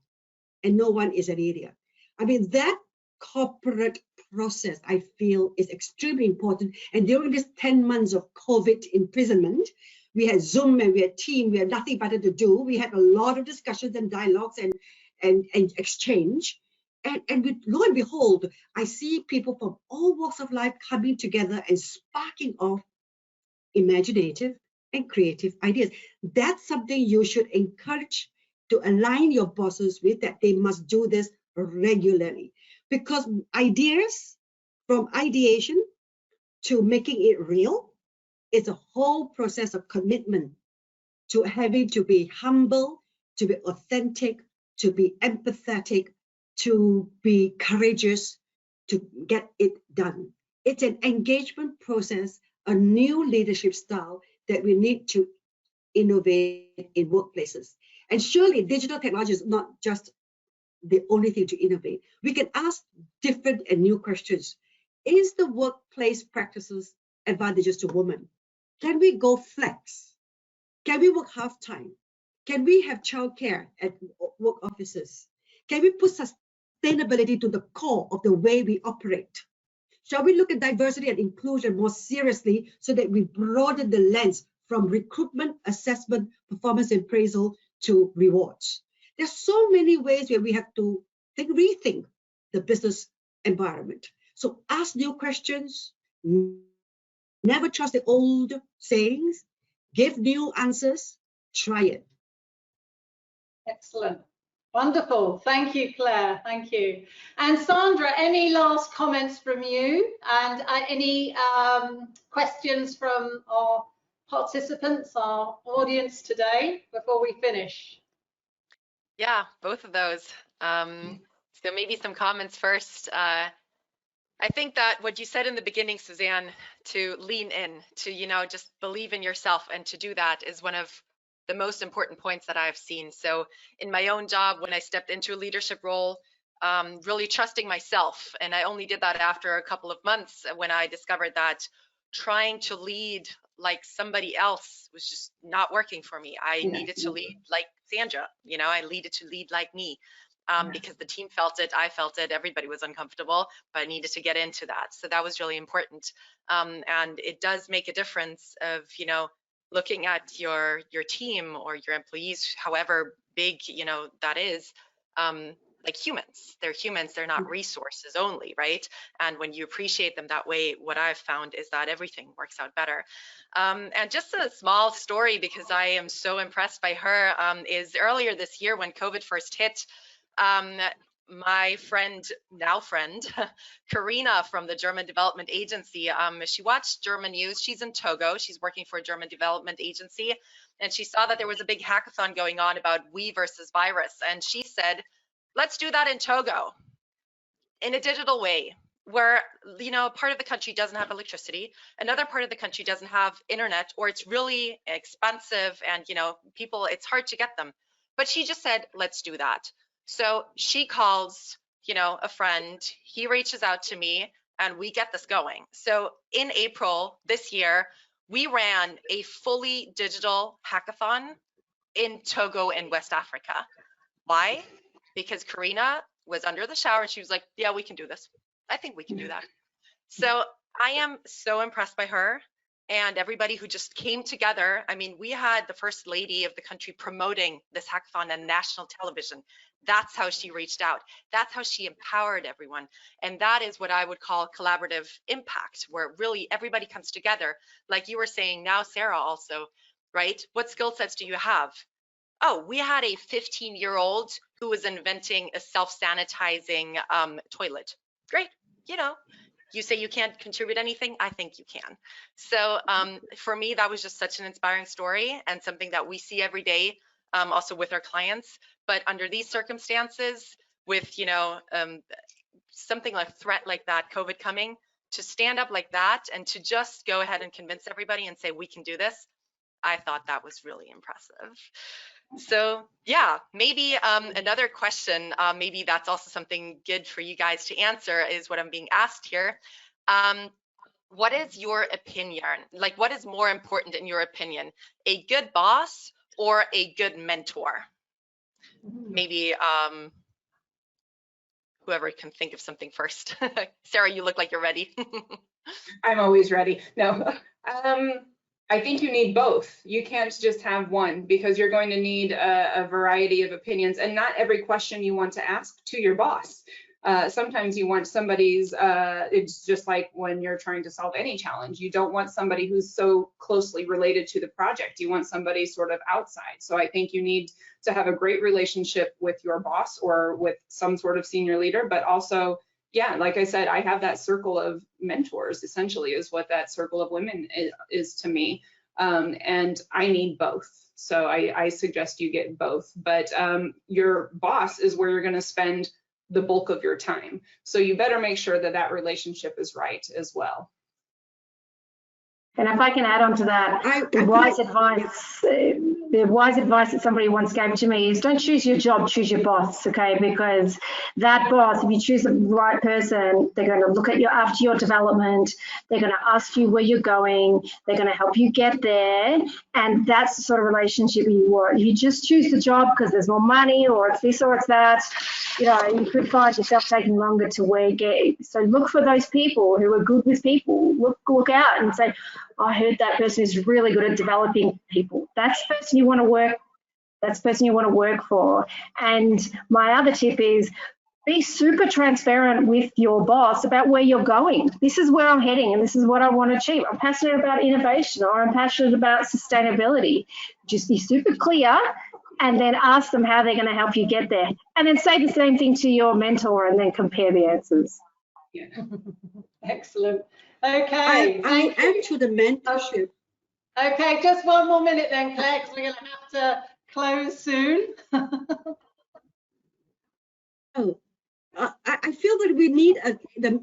and no one is an idiot. I mean, that corporate process, I feel, is extremely important. And during this 10 months of COVID imprisonment, we had Zoom and we had Team, we had nothing better to do. We had a lot of discussions and dialogues and exchange. And lo and behold, I see people from all walks of life coming together and sparking off imaginative and creative ideas. That's something you should encourage to align your bosses with, that they must do this regularly. Because ideas, from ideation to making it real, is a whole process of commitment to having to be humble, to be authentic, to be empathetic, to be courageous, to get it done. It's an engagement process, a new leadership style that we need to innovate in workplaces. And surely digital technology is not just the only thing to innovate. We can ask different and new questions. Is the workplace practices advantageous to women? Can we go flex? Can we work half-time? Can we have childcare at work offices? Can we put sustainability to the core of the way we operate? Shall we look at diversity and inclusion more seriously so that we broaden the lens from recruitment, assessment, performance appraisal to rewards? There's so many ways where we have to rethink the business environment. So ask new questions, never trust the old sayings, give new answers, try it. Excellent. Wonderful. Thank you, Claire. Thank you. And Sandra, any last comments from you, and any questions from our participants, our audience today before we finish? Yeah, both of those. So maybe some comments first. I think that what you said in the beginning, Suzanne, to lean in, to, just believe in yourself, and to do that is one of the most important points that I've seen. So in my own job, when I stepped into a leadership role, really trusting myself. And I only did that after a couple of months when I discovered that trying to lead like somebody else was just not working for me. I needed to lead like Sandra, you know, I needed to lead like me. Because the team felt it, I felt it, everybody was uncomfortable, but I needed to get into that. So that was really important. And it does make a difference of, you know, looking at your team or your employees, however big, you know, that is, like humans. They're humans, they're not resources only, right? And when you appreciate them that way, what I've found is that everything works out better. And just a small story, because I am so impressed by her, is earlier this year when COVID first hit, my friend, now friend, Karina from the German Development Agency, she watched German news. She's in Togo. She's working for a German development agency. And she saw that there was a big hackathon going on about we versus virus. And she said, let's do that in Togo in a digital way, where, you know, part of the country doesn't have electricity, another part of the country doesn't have internet, or it's really expensive and, you know, people, it's hard to get them. But she just said, let's do that. So she calls, you know, a friend, he reaches out to me, and we get this going. So in April this year, we ran a fully digital hackathon in Togo in West Africa. Why? Because Karina was under the shower and she was like, yeah, we can do this. I think we can do that. So I am so impressed by her and everybody who just came together. I mean, we had the first lady of the country promoting this hackathon on national television. That's how she reached out. That's how she empowered everyone. And that is what I would call collaborative impact, where really everybody comes together. Like you were saying now, Sarah, also, right? What skill sets do you have? Oh, we had a 15-year-old who was inventing a self-sanitizing toilet. Great. You know, you say you can't contribute anything, I think you can. So for me, that was just such an inspiring story and something that we see every day, also with our clients. But under these circumstances, with, you know, something like a threat like that, COVID coming, to stand up like that and to just go ahead and convince everybody and say, we can do this, I thought that was really impressive. So yeah, maybe another question, maybe that's also something good for you guys to answer, is what I'm being asked here. What is your opinion? Like, what is more important in your opinion, a good boss or a good mentor? Maybe whoever can think of something first. Sarah, you look like you're ready. I'm always ready. No. I think you need both. You can't just have one, because you're going to need a variety of opinions, and not every question you want to ask to your boss. Sometimes you want somebody's, it's just like when you're trying to solve any challenge, you don't want somebody who's so closely related to the project. You want somebody sort of outside. So I think you need to have a great relationship with your boss or with some sort of senior leader, but also, yeah, like I said, I have that circle of mentors, essentially, is what that circle of women is to me. And I need both. So I suggest you get both. But your boss is where you're going to spend the bulk of your time. So you better make sure that that relationship is right as well. And if I can add on to that, the wise advice that somebody once gave to me is, don't choose your job, choose your boss, okay? Because that boss, if you choose the right person, they're going to look at you after your development, they're going to ask you where you're going, they're going to help you get there, and that's the sort of relationship you want. If you just choose the job because there's more money, or it's this or it's that, you know, you could find yourself taking longer to get. So look for those people who are good with people. Look out and say, I heard that person is really good at developing people. That's the person you want to work. That's the person you want to work for. And my other tip is, be super transparent with your boss about where you're going. This is where I'm heading and this is what I want to achieve. I'm passionate about innovation, or I'm passionate about sustainability. Just be super clear and then ask them how they're going to help you get there. And then say the same thing to your mentor and then compare the answers. Yeah. Excellent. Okay. I add to the mentorship. Okay, just one more minute then, Claire, because we're going to have to close soon. I feel that we need an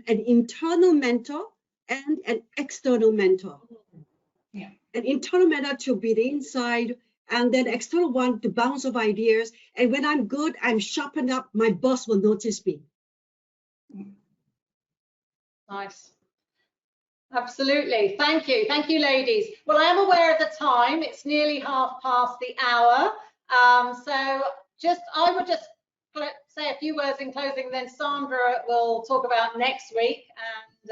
internal mentor and an external mentor. Yeah. An internal mentor to be the inside, and then external one to bounce off ideas. And when I'm good, I'm sharpened up, my boss will notice me. Nice. Absolutely. Thank you. Thank you, ladies. Well, I am aware of the time. It's nearly 1/2 the hour. So I would just say a few words in closing, then Sandra will talk about next week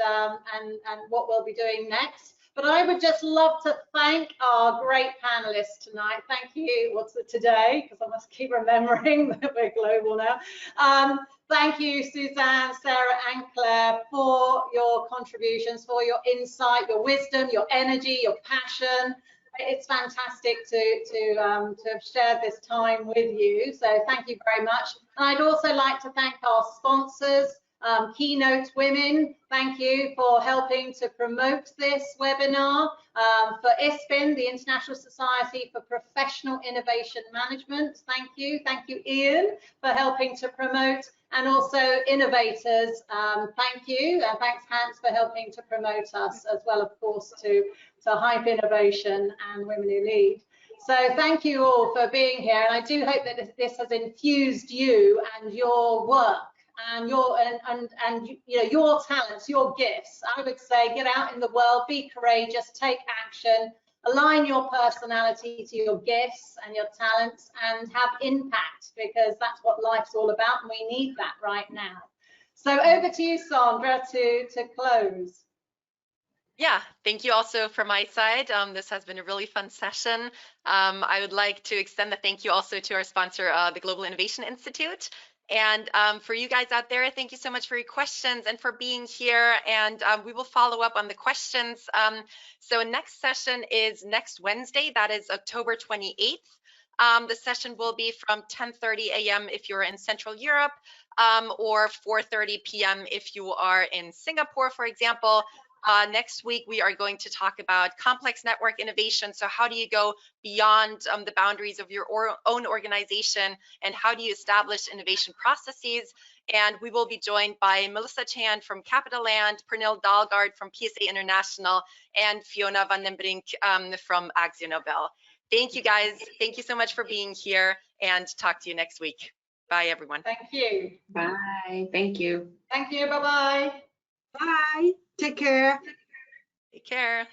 and what we'll be doing next. But I would just love to thank our great panelists tonight. Thank you. What's it today? Because I must keep remembering that we're global now. Thank you, Suzanne, Sarah, and Claire, for your contributions, for your insight, your wisdom, your energy, your passion. It's fantastic to have shared this time with you. So thank you very much. And I'd also like to thank our sponsors, Keynote Women. Thank you for helping to promote this webinar. For ISPIN, the International Society for Professional Innovation Management. Thank you. Thank you, Ian, for helping to promote. And also Innovators, thank you. And thanks, Hans, for helping to promote us as well, of course, to Hype Innovation and Women Who Lead. So thank you all for being here. And I do hope that this has infused you and your work and your you know, your talents, your gifts. I would say get out in the world, be courageous, take action, align your personality to your gifts and your talents, and have impact, because that's what life's all about, and we need that right now. So over to you, Sandra, to close. Yeah, thank you also from my side. This has been a really fun session. I would like to extend the thank you also to our sponsor, the Global Innovation Institute. And for you guys out there, thank you so much for your questions and for being here. And we will follow up on the questions. So next session is next Wednesday. That is October 28th. The session will be from 10:30 a.m. if you're in Central Europe, or 4:30 p.m. if you are in Singapore, for example. Next week, we are going to talk about complex network innovation. So how do you go beyond the boundaries of your own organization, and how do you establish innovation processes? And we will be joined by Melissa Chan from Capitaland, Pernille Dahlgaard from PSA International, and Fiona van den Brink from AkzoNobel. Thank you, guys. Thank you so much for being here, and talk to you next week. Bye, everyone. Thank you. Bye. Thank you. Thank you. Bye-bye. Bye. Take care. Take care.